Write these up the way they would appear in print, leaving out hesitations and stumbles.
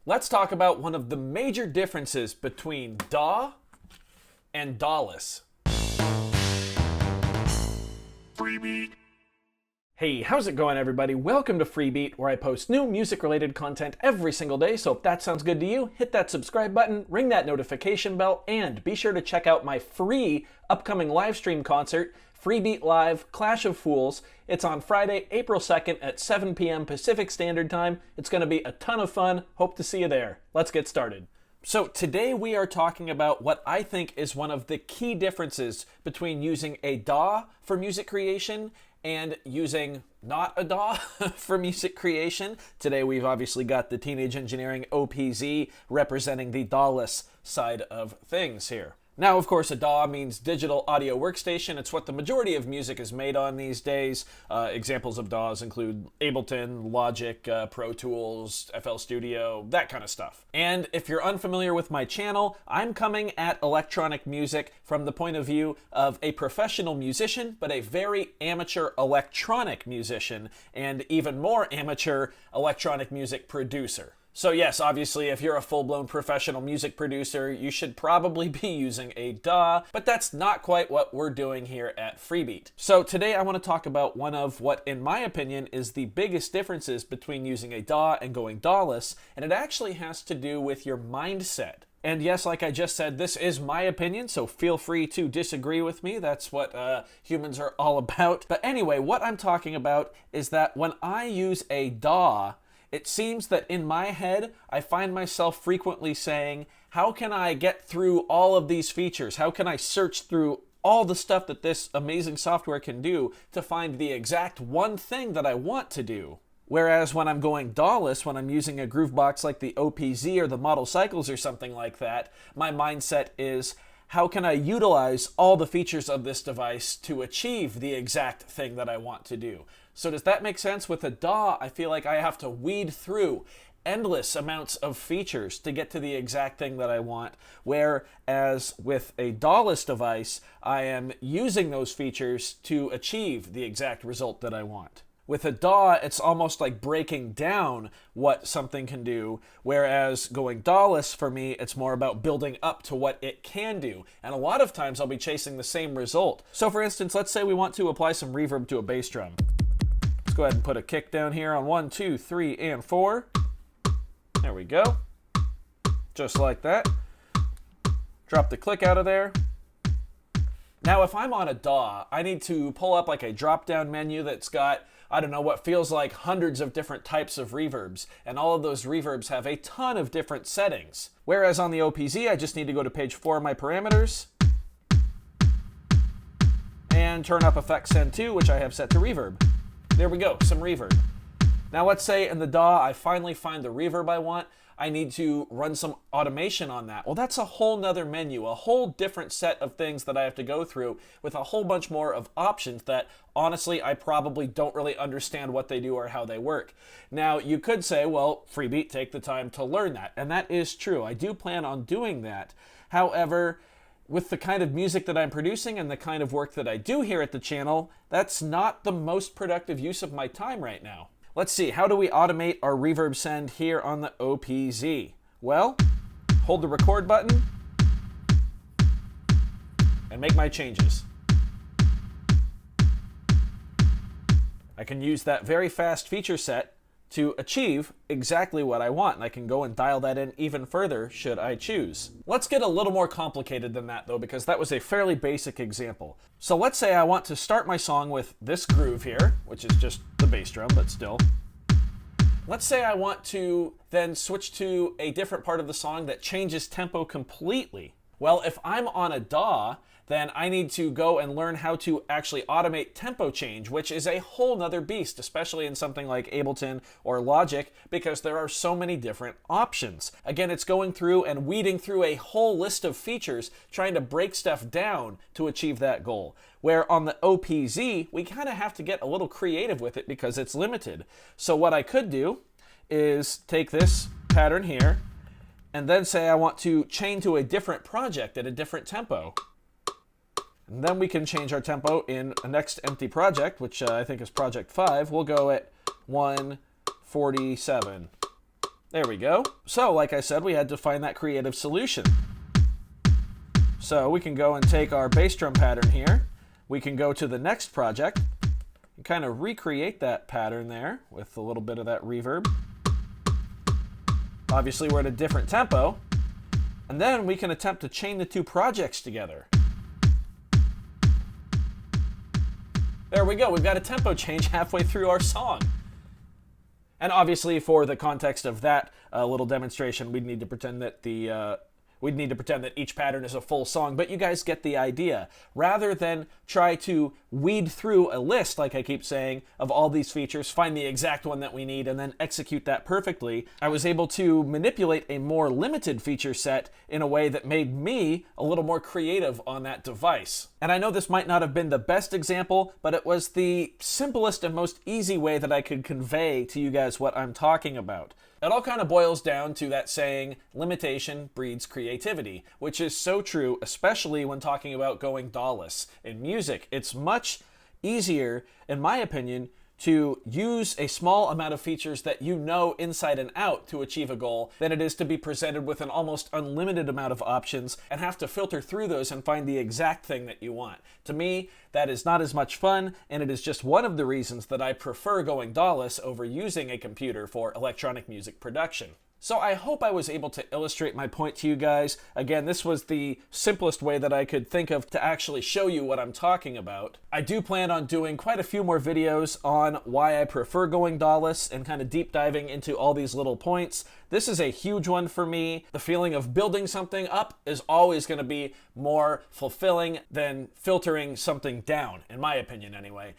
Let's talk about one of the major differences between DAW and Dawless. Freebie. Hey, how's it going, everybody? Welcome to Freebeat, where I post new music-related content every single day, so if that sounds good to you, hit that subscribe button, ring that notification bell, and be sure to check out my free upcoming live stream concert, Freebeat Live Clash of Fools. It's on Friday, April 2nd at 7 p.m. Pacific Standard Time. It's going to be a ton of fun. Hope to see you there. Let's get started. So today we are talking about what I think is one of the key differences between using a DAW for music creation and using not a DAW for music creation. Today we've obviously got the Teenage Engineering OPZ representing the DAWless side of things here. Now, of course, a DAW means digital audio workstation. It's what the majority of music is made on these days. Examples of DAWs include Ableton, Logic, Pro Tools, FL Studio, that kind of stuff. And if you're unfamiliar with my channel, I'm coming at electronic music from the point of view of a professional musician, but a very amateur electronic musician, and even more amateur electronic music producer. So yes, obviously, if you're a full-blown professional music producer, you should probably be using a DAW, but that's not quite what we're doing here at Freebeat. So today I want to talk about one of what, in my opinion, is the biggest differences between using a DAW and going DAWless, and it actually has to do with your mindset. And yes, like I just said, this is my opinion, so feel free to disagree with me. That's what humans are all about. But anyway, what I'm talking about is that when I use a DAW, it seems that in my head, I find myself frequently saying, how can I get through all of these features? How can I search through all the stuff that this amazing software can do to find the exact one thing that I want to do? Whereas when I'm going DAWless, when I'm using a groovebox like the OPZ or the Model Cycles or something like that, my mindset is, how can I utilize all the features of this device to achieve the exact thing that I want to do? So does that make sense? With a DAW, I feel like I have to weed through endless amounts of features to get to the exact thing that I want, whereas with a DAWless device, I am using those features to achieve the exact result that I want. With a DAW, it's almost like breaking down what something can do, whereas going DAWless, for me, it's more about building up to what it can do. And a lot of times I'll be chasing the same result. So for instance, let's say we want to apply some reverb to a bass drum. Let's go ahead and put a kick down here on 1, 2, 3, and 4. There we go. Just like that. Drop the click out of there. Now, if I'm on a DAW, I need to pull up like a drop-down menu that's got, I don't know, what feels like hundreds of different types of reverbs, and all of those reverbs have a ton of different settings. Whereas on the OPZ, I just need to go to page 4 of my parameters and turn up effect send to, which I have set to reverb. There we go, some reverb. Now let's say in the DAW, I finally find the reverb I want. I need to run some automation on that. Well, that's a whole nother menu, a whole different set of things that I have to go through with a whole bunch more of options that, honestly, I probably don't really understand what they do or how they work. Now, you could say, well, Freebeat, take the time to learn that. And that is true. I do plan on doing that. However, with the kind of music that I'm producing and the kind of work that I do here at the channel, that's not the most productive use of my time right now. Let's see, how do we automate our reverb send here on the OPZ? Well, hold the record button and make my changes. I can use that very fast feature set to achieve exactly what I want, and I can go and dial that in even further should I choose. Let's get a little more complicated than that though, because that was a fairly basic example. So let's say I want to start my song with this groove here, which is just the bass drum, but still. Let's say I want to then switch to a different part of the song that changes tempo completely. Well, if I'm on a DAW, then I need to go and learn how to actually automate tempo change, which is a whole nother beast, especially in something like Ableton or Logic, because there are so many different options. Again, it's going through and weeding through a whole list of features, trying to break stuff down to achieve that goal. Where on the OPZ, we kind of have to get a little creative with it because it's limited. So what I could do is take this pattern here, and then say I want to chain to a different project at a different tempo. And then we can change our tempo in a next empty project, which I think is project 5. We'll go at 147. There we go. So, like I said, we had to find that creative solution. So we can go and take our bass drum pattern here. We can go to the next project and kind of recreate that pattern there with a little bit of that reverb. Obviously, we're at a different tempo. And then we can attempt to chain the two projects together. There we go. We've got a tempo change halfway through our song. And obviously, for the context of that little demonstration, we'd need to pretend that each pattern is a full song, but you guys get the idea. Rather than try to weed through a list, like I keep saying, of all these features, find the exact one that we need, and then execute that perfectly, I was able to manipulate a more limited feature set in a way that made me a little more creative on that device. And I know this might not have been the best example, but it was the simplest and most easy way that I could convey to you guys what I'm talking about. It all kind of boils down to that saying, limitation breeds creativity, which is so true, especially when talking about going DAWless. In music, it's much easier, in my opinion, to use a small amount of features that you know inside and out to achieve a goal than it is to be presented with an almost unlimited amount of options and have to filter through those and find the exact thing that you want. To me, that is not as much fun, and it is just one of the reasons that I prefer going DAWless over using a computer for electronic music production. So I hope I was able to illustrate my point to you guys. Again, this was the simplest way that I could think of to actually show you what I'm talking about. I do plan on doing quite a few more videos on why I prefer going DAWless and kind of deep diving into all these little points. This is a huge one for me. The feeling of building something up is always going to be more fulfilling than filtering something down, in my opinion anyway.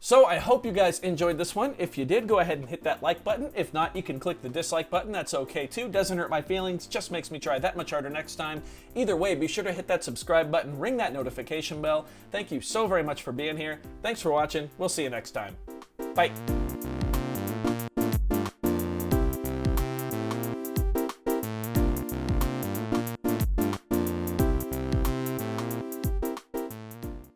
So I hope you guys enjoyed this one. If you did, go ahead and hit that like button. If not, you can click the dislike button. That's okay too. Doesn't hurt my feelings, just makes me try that much harder next time. Either way, be sure to hit that subscribe button, ring that notification bell. Thank you so very much for being here. Thanks for watching. We'll see you next time. Bye.